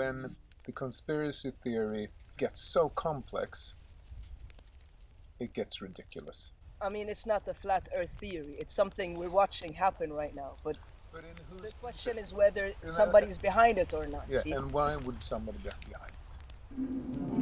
when the conspiracy theory gets so complex, it gets ridiculous. I mean, it's not the flat Earth theory. It's something we're watching happen right now. But But in the whose question is interest? whether somebody's behind it or not. Yeah, See? and why would somebody get behind it?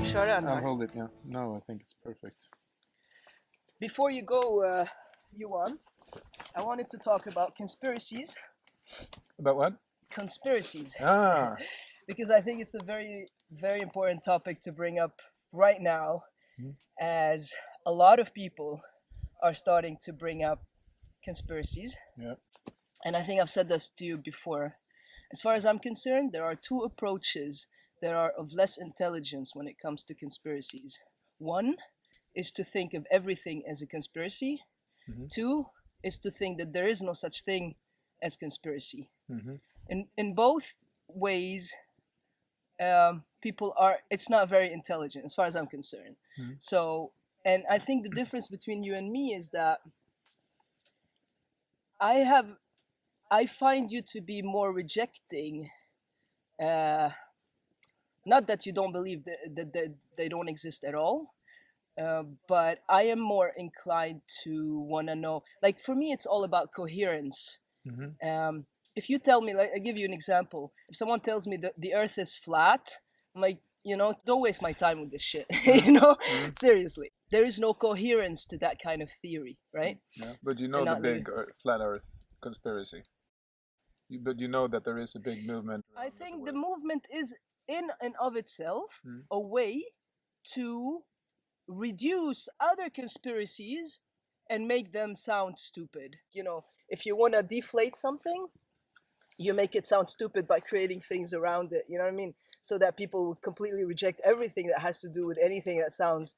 Sharan, I'll hold it. Yeah. No, I think it's perfect. before you go, Yuan, I wanted to talk about conspiracies. About what? Conspiracies. Ah. Because I think it's a very, very important topic to bring up right now, as a lot of people are starting to bring up conspiracies. Yeah. And I think I've said this to you before. As far as I'm concerned, there are two approaches that are of less intelligence when it comes to conspiracies. One is to think of everything as a conspiracy. Two is to think that there is no such thing as conspiracy. In both ways, people are, it's not very intelligent as far as I'm concerned. So, and I think the difference between you and me is that I find you to be more rejecting, not that you don't believe that they don't exist at all, but I am more inclined to want to know. Like for me, it's all about coherence. If you tell me, like, I give you an example. If someone tells me that the Earth is flat, I'm like, don't waste my time with this shit. Seriously, there is no coherence to that kind of theory, right? Yeah. But you know And the not living. big flat Earth conspiracy. But you know that there is a big movement. I think the movement is in and of itself a way to reduce other conspiracies and make them sound stupid. If you want to deflate something, you make it sound stupid by creating things around it. You know what I mean? So that people would completely reject everything that has to do with anything that sounds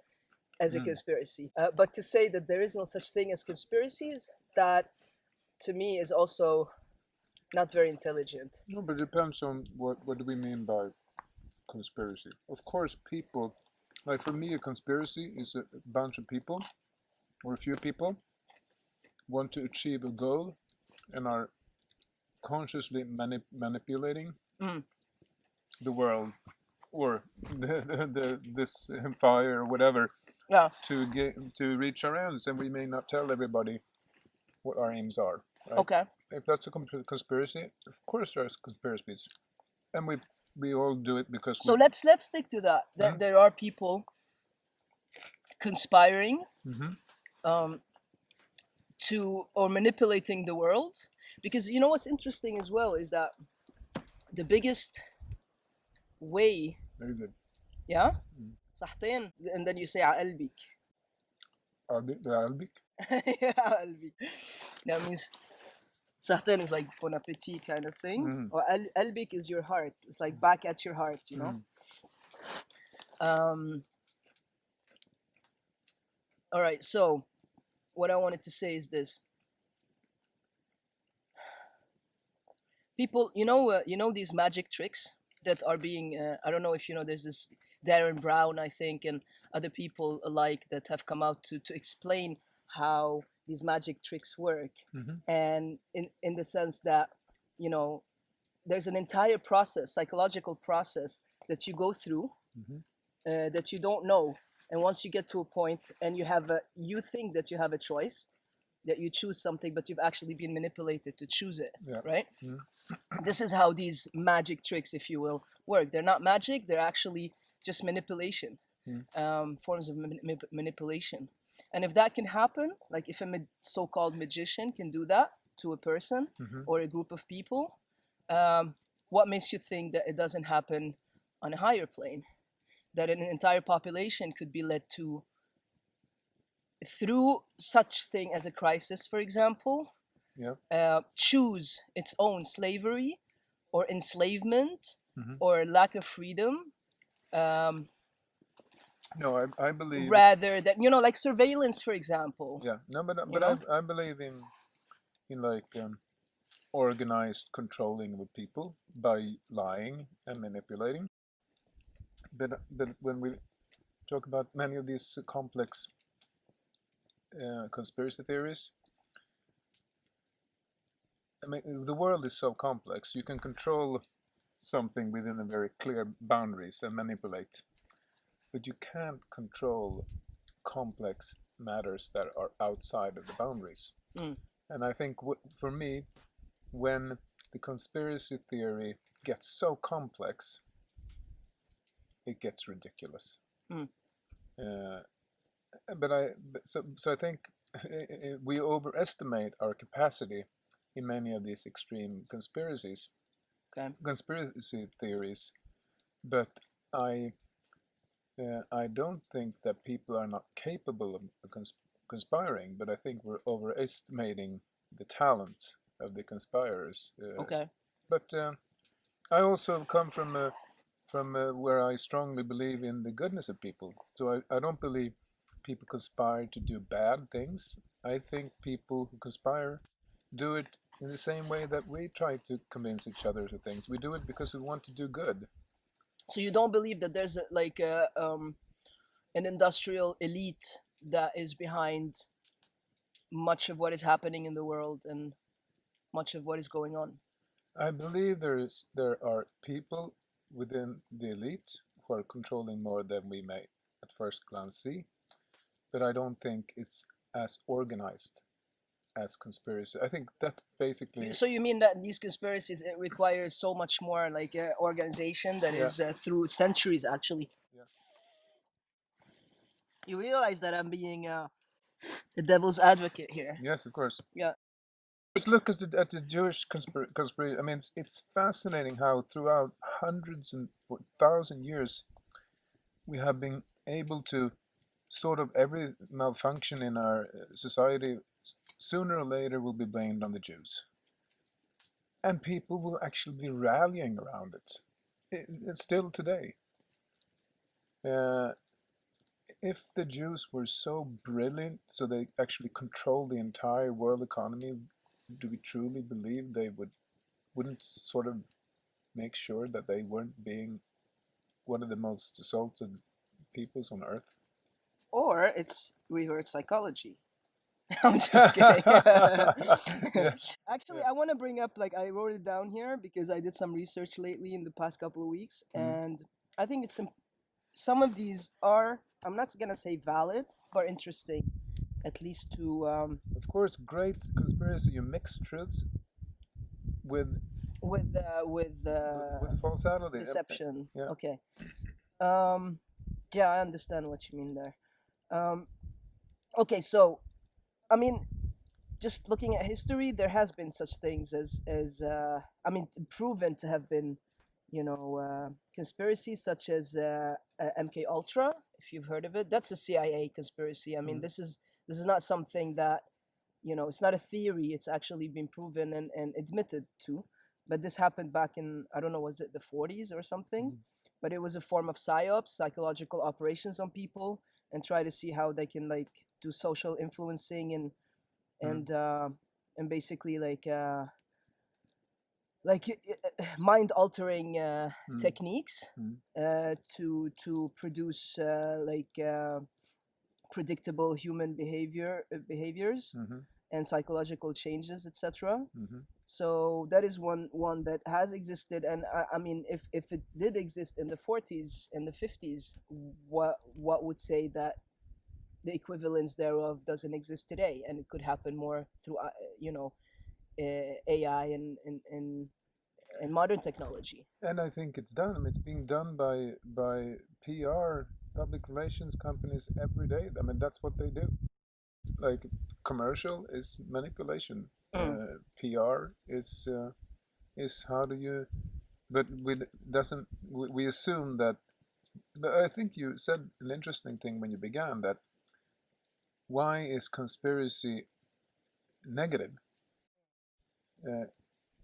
as a conspiracy. But to say that there is no such thing as conspiracies, that to me is also not very intelligent. No, but it depends on what do we mean by conspiracy. Of course, people, like for me, a conspiracy is a bunch of people or a few people want to achieve a goal and are consciously manipulating the world or this fire or whatever Yeah. to reach our ends, and we may not tell everybody what our aims are. Right? Okay. If that's a conspiracy, of course there's conspiracies, and we all do it because. So let's stick to that. That there are people conspiring to or manipulating the world, because what's interesting as well is that the biggest way. Very good. Yeah. صحتين, and then you say عقلبك. Arabic. Yeah, عقلبك. That means صحتين is like bon appetit kind of thing, or قلبك is your heart. It's like back at your heart, All right, so what I wanted to say is this. People, these magic tricks that are being, I don't know if there's this Darren Brown, I think, and other people alike that have come out to explain how these magic tricks work. And in the sense that, there's an entire process, psychological process that you go through that you don't know. And once you get to a point and you think that you have a choice, that you choose something, but you've actually been manipulated to choose it, right? This is how these magic tricks, if you will, work. They're not magic, they're actually just manipulation, forms of manipulation. And if that can happen, like if a so-called magician can do that to a person or a group of people, what makes you think that it doesn't happen on a higher plane? That an entire population could be led to through such thing as a crisis, for example, Yeah. choose its own slavery or enslavement Hmm. or lack of freedom, um, No, I believe. rather than, like surveillance, for example. Yeah. No, You but know, I believe in like organized controlling of people by lying and manipulating. But when we talk about many of these complex conspiracy theories, I mean, the world is so complex. You can control something within a very clear boundaries and manipulate, but you can't control complex matters that are outside of the boundaries. mm, And I think for me, when the conspiracy theory gets so complex, it gets ridiculous. mm. Uh, so I think we overestimate our capacity in many of these extreme Okay. conspiracy theories. But I I don't think that people are not capable of conspiring, but I think we're overestimating the talent of the conspirators. Okay. But I also come from where I strongly believe in the goodness of people. So I don't believe people conspire to do bad things. I think people who conspire do it in the same way that we try to convince each other to things. We do it because we want to do good. So you don't believe that there's like an industrial elite that is behind much of what is happening in the world and much of what is going on? I believe there are people within the elite who are controlling more than we may at first glance see, but I don't think it's as organized as conspiracy. I think that's basically. So you mean that these conspiracies, it requires so much more like organization that Yeah. is through centuries actually? Yeah. You realize that I'm being the devil's advocate here? Yes, of course. Yeah. Let's look at the Jewish conspiracy. I mean, it's fascinating how throughout hundreds and thousand years we have been able to sort of every malfunction in our society sooner or later will be blamed on the Jews, and people will actually be rallying around it. It's still today. Uh, if the Jews were so brilliant, so they actually control the entire world economy, do we truly believe they wouldn't sort of make sure that they weren't being one of the most assaulted peoples on earth? Or it's reverse psychology. I'm just kidding. Yeah, Actually, yeah. I want to bring up, like, I wrote it down here because I did some research lately in the past couple of weeks, Mhm. and I think some of these are, I'm not gonna say valid, but interesting, at least to Of course, great conspiracy. You mix truth with with falsality. deception. Yeah. Okay. Um, yeah, I understand what you mean there. Um, okay, so I mean, just looking at history, there has been such things as I mean, proven to have been, conspiracies such as MK Ultra. If you've heard of it, that's a CIA conspiracy. I mean, Mhm. this is not something that, it's not a theory. It's actually been proven and admitted to. But this happened back in, I don't know, was it the 40s or something? Mhm. But it was a form of psyops, psychological operations on people, and try to see how they can like do social influencing Mhm. and uh, and basically mind altering Mhm. techniques Mhm. to produce predictable human behaviors Mhm. and psychological changes, etc. Mhm. So that is one that has existed, and I mean, if it did exist in the 40s and the 50s, what would say that the equivalence thereof doesn't exist today, and it could happen more through AI and modern technology. And I think it's done. I mean, it's being done by PR, public relations companies every day. I mean, that's what they do. Like commercial is manipulation. Mm. PR is how do you. But we doesn't. We assume that. But I think you said an interesting thing when you began that why is conspiracy negative?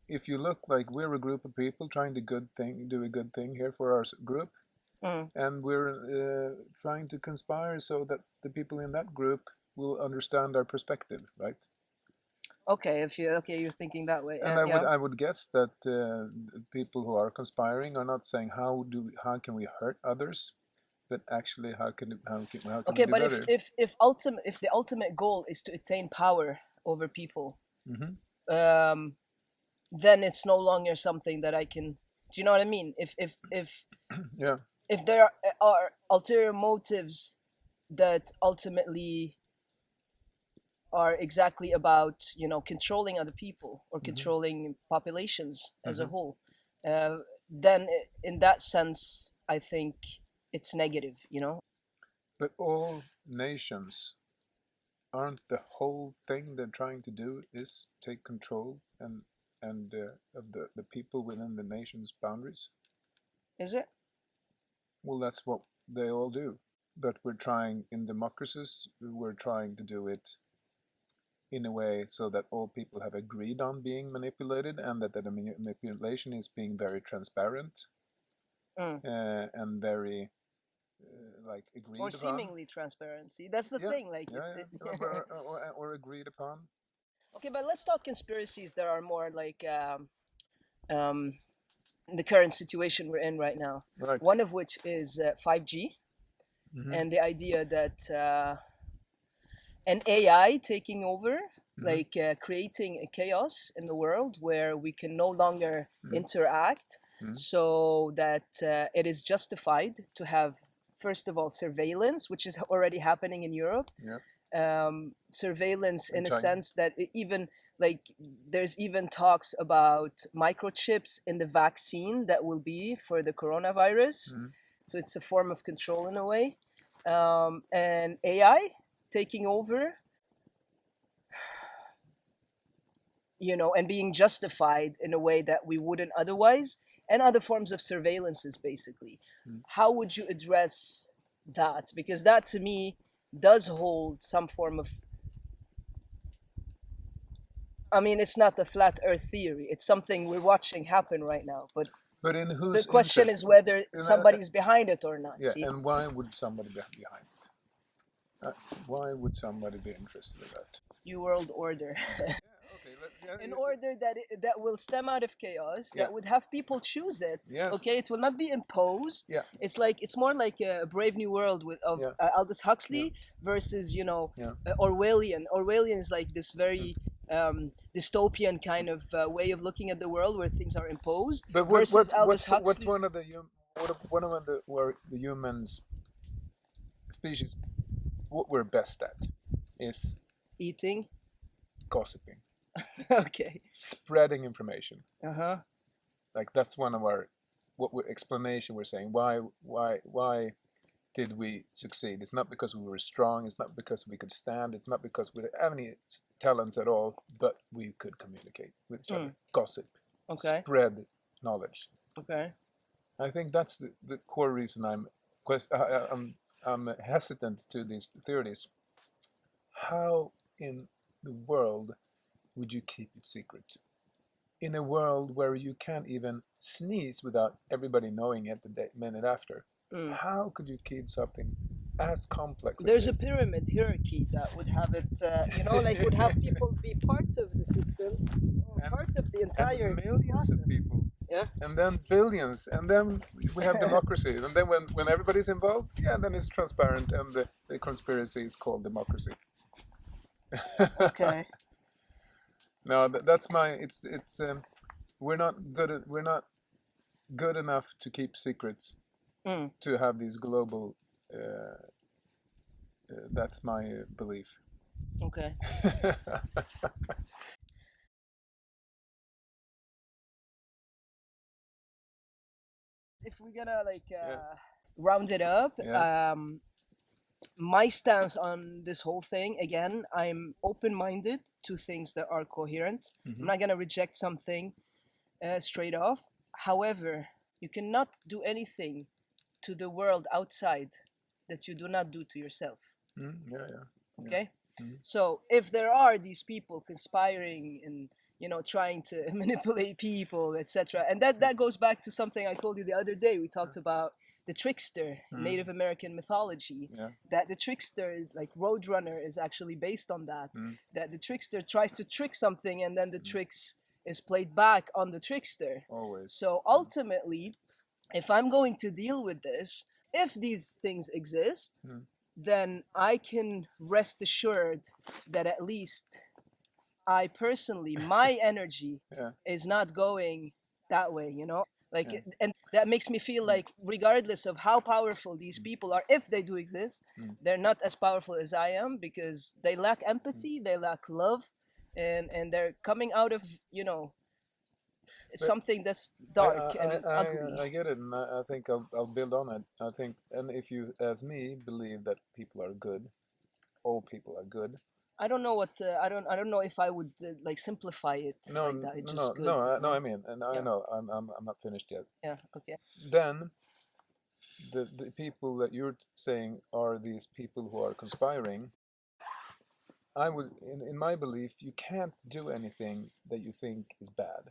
If you look, like, we're a group of people trying to do a good thing here for our group, and we're trying to conspire so that the people in that group will understand our perspective, right? Okay, you're thinking that way. And I would guess that people who are conspiring are not saying how can we hurt others, but actually how can we Okay, do but better? if the ultimate goal is to attain power over people, Hmm. then it's no longer something that I can. Do you know what I mean? Yeah. If there are ulterior motives that ultimately are exactly about controlling other people or Hmm. controlling populations as a Hmm. whole, then in that sense, I think it's negative. But all nations, aren't the whole thing they're trying to do is take control and of the people within the nation's boundaries? Is it? Well, that's what they all do. But we're trying, in democracies, we're trying to do it in a way so that all people have agreed on being manipulated, and that the manipulation is being very transparent Mm. and very like Or agreed upon. seemingly transparency. That's the Yeah, thing. Like yeah, yeah. Or agreed upon. Okay, but let's talk conspiracies that are more like um, the current situation we're in right now. Right. One of which is 5G Hmm. and the idea that an AI taking over, Hmm. like creating a chaos in the world where we can no longer Mm. interact, Mm. so that it is justified to have, first of all, surveillance, which is already happening in Europe. Yeah. Surveillance In in a China. sense that even like there's even talks about microchips in the vaccine that will be for the coronavirus. Mm. So it's a form of control in a way. And AI taking over, and being justified in a way that we wouldn't otherwise, and other forms of surveillances, basically. Mm. How would you address that? Because that to me does hold some form of, I mean, it's not the flat earth theory. It's something we're watching happen right now. But But in the whose question interest? is whether somebody's behind it or not, Yeah, see? and why would somebody be behind it? Why would somebody be interested in that? New World Order. Yeah, okay, let's. Yeah, An order that will stem out of chaos, yeah. that would have people choose it. Yes. Okay, it will not be imposed. Yeah. It's more like a Brave New World of Yeah. Aldous Huxley versus Yeah. Orwellian is like this very dystopian kind of way of looking at the world where things are imposed, But versus Aldous what's Huxley's one of the one of the where the humans species, what we're best at is eating. gossiping, Okay. spreading information. Uh-huh. Like, that's one of our explanation. We're saying why did we succeed? It's not because we were strong. It's not because we could stand. It's not because we didn't have any talents at all. But we could communicate with each other, gossip, Okay. spread knowledge. Okay. I think that's the core reason I'm hesitant to these theories. How in the world would you keep it secret? In a world where you can't even sneeze without everybody knowing it the minute after. How could you keep something as complex as There's a this? pyramid hierarchy that would have it, like would have people be part of the system, or part of the entire and millions process. of people, Yeah. and then billions, and then we have democracy, and then when everybody's involved, yeah, then it's transparent, and the conspiracy is called democracy. Okay. No, that's my. It's we're not good enough to keep secrets, to have these global. That's my belief. Okay. If we're gonna like round it up, Yeah. my stance on this whole thing, again, I'm open-minded to things that are coherent. I'm not gonna reject something straight off. However, you cannot do anything to the world outside that you do not do to yourself. Yeah, yeah. Okay, Mhm. so if there are these people conspiring and trying to manipulate people, etc., and that goes back to something I told you the other day. We talked about the trickster, Native American mythology. Yeah. That the trickster, like Roadrunner, is actually based on that. Mm. That the trickster tries to trick something, and then the tricks is played back on the trickster. Always. So ultimately, if I'm going to deal with this, if these things exist, Mm. then I can rest assured that at least I personally, my energy Yeah. is not going that way, Like, Yeah. and that makes me feel like, regardless of how powerful these people are, if they do exist, they're not as powerful as I am because they lack empathy, they lack love, and they're coming out of, But something that's I, dark and I, ugly. I get it, and I think I'll build on it. I think, and if you, as me, believe that people are good, all people are good. I don't know what I don't know if I would like simplify it No, like that. It's no, just good, no. I mean, and I Yeah, know I'm not finished yet. yeah, okay. Then the people that you're saying are these people who are conspiring. I would, in my belief, you can't do anything that you think is bad.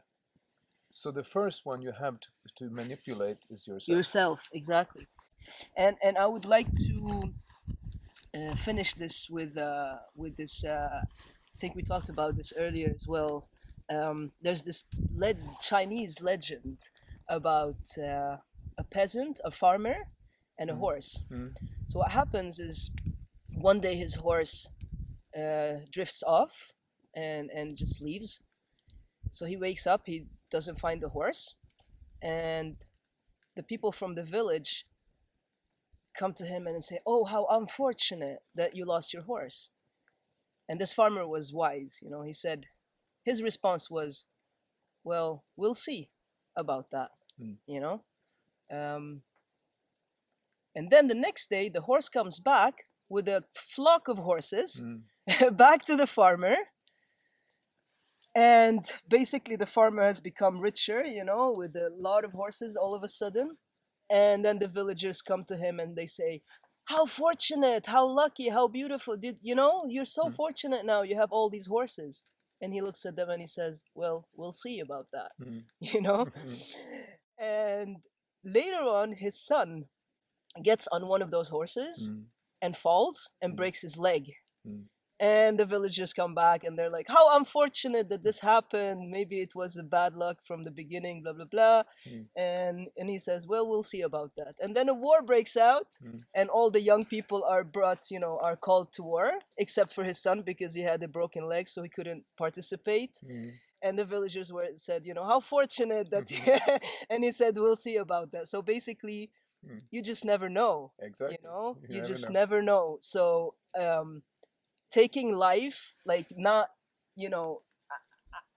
So the first one you have to manipulate is yourself. Yourself, exactly. And I would like to finish this with this. I think we talked about this earlier as well. There's this Chinese legend about a peasant, a farmer, and a horse. Mm. So what happens is one day his horse drifts off and just leaves. So he wakes up, he doesn't find the horse, and the people from the village come to him and say, "Oh, how unfortunate that you lost your horse." And this farmer was wise, He said, his response was, "Well, we'll see about that," Mm. you know. Um, and then the next day, the horse comes back with a flock of horses back to the farmer. And basically, the farmer has become richer, with a lot of horses all of a sudden. And then the villagers come to him and they say, "How fortunate, how lucky, how beautiful. You're so fortunate now. You have all these horses." And he looks at them and he says, "Well, we'll see about that." you know? And later on, his son gets on one of those horses and falls and breaks his leg. And the villagers come back and they're like, "How unfortunate that this happened. Maybe it was a bad luck from the beginning, blah, blah, blah." And he says, "Well, we'll see about that." And then a war breaks out, and all the young people are brought, are called to war, except for his son because he had a broken leg, so he couldn't participate. And the villagers said, "How fortunate that," and he said, "We'll see about that." So basically, you just never know. Exactly. You never just know. never know. So taking life like not,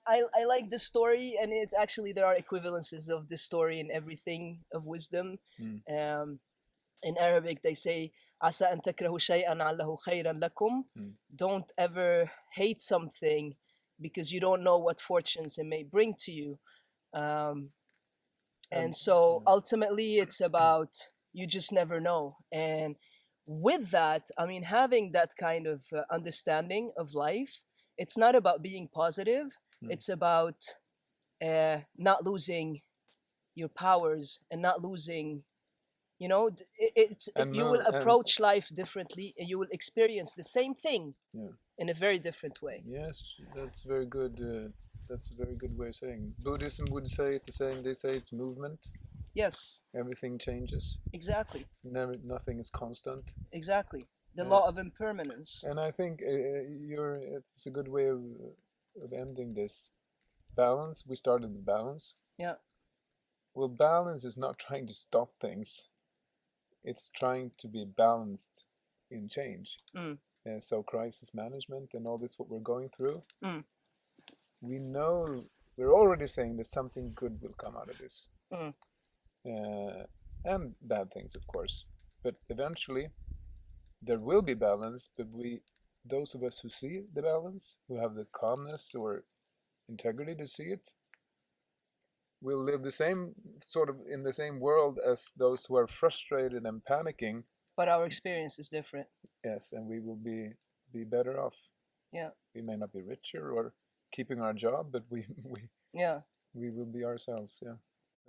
I like this story, and it's actually there are equivalences of this story in everything of wisdom. In Arabic they say, "Asa an takrahu shay'an allahu khayran lakum." Don't ever hate something because you don't know what fortunes it may bring to you. And so ultimately it's about, you just never know. And with that, I mean, having that kind of understanding of life, it's not about being positive, it's about not losing your powers and not losing, And you will move and approach life differently and you will experience the same thing yeah. in a very different way. Yes, that's very good. That's a very good way of saying. Buddhism would say it the same. They say it's movement. Yes, Everything changes. exactly, Never, nothing is constant. exactly. The Uh, law of impermanence. and I think it's a good way of ending this. Balance. We started with balance. Yeah, Well, balance is not trying to stop things. It's trying to be balanced in change. So crisis management and all this, what we're going through, we know, we're already saying that something good will come out of this. And bad things, of course. But eventually, there will be balance, but those of us who see the balance, who have the calmness or integrity to see it, will live the same sort of in the same world as those who are frustrated and panicking. but our experience is different. Yes, and we will be be better off. Yeah. We may not be richer or keeping our job, but Yeah. we will be ourselves. Yeah.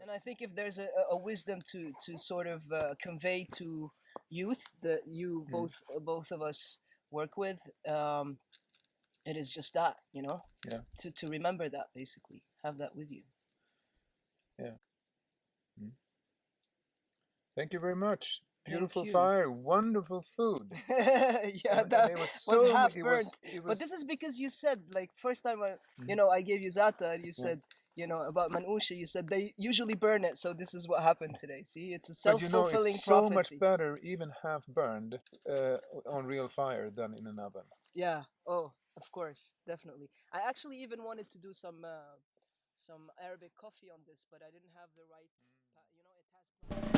And I think if there's a wisdom to sort of convey to youth that you Mm. both of us work with, it is just that, you know, Yeah. to remember that, basically have that with you. Yeah. Mm. Thank you very much. Thank Beautiful you. fire, wonderful food. Yeah, And that it was was so half it burnt. it But this was is because you said, like, first time Mhm. I gave you zata, and you Yeah. said, about manusha, you said they usually burn it, so this is what happened today. See, it's a But you know, it's self-fulfilling so much prophecy. better, even half burned, on real fire than in an oven. Yeah. Oh, of course, definitely. I actually even wanted to do some Arabic coffee on this, but I didn't have the right, it has.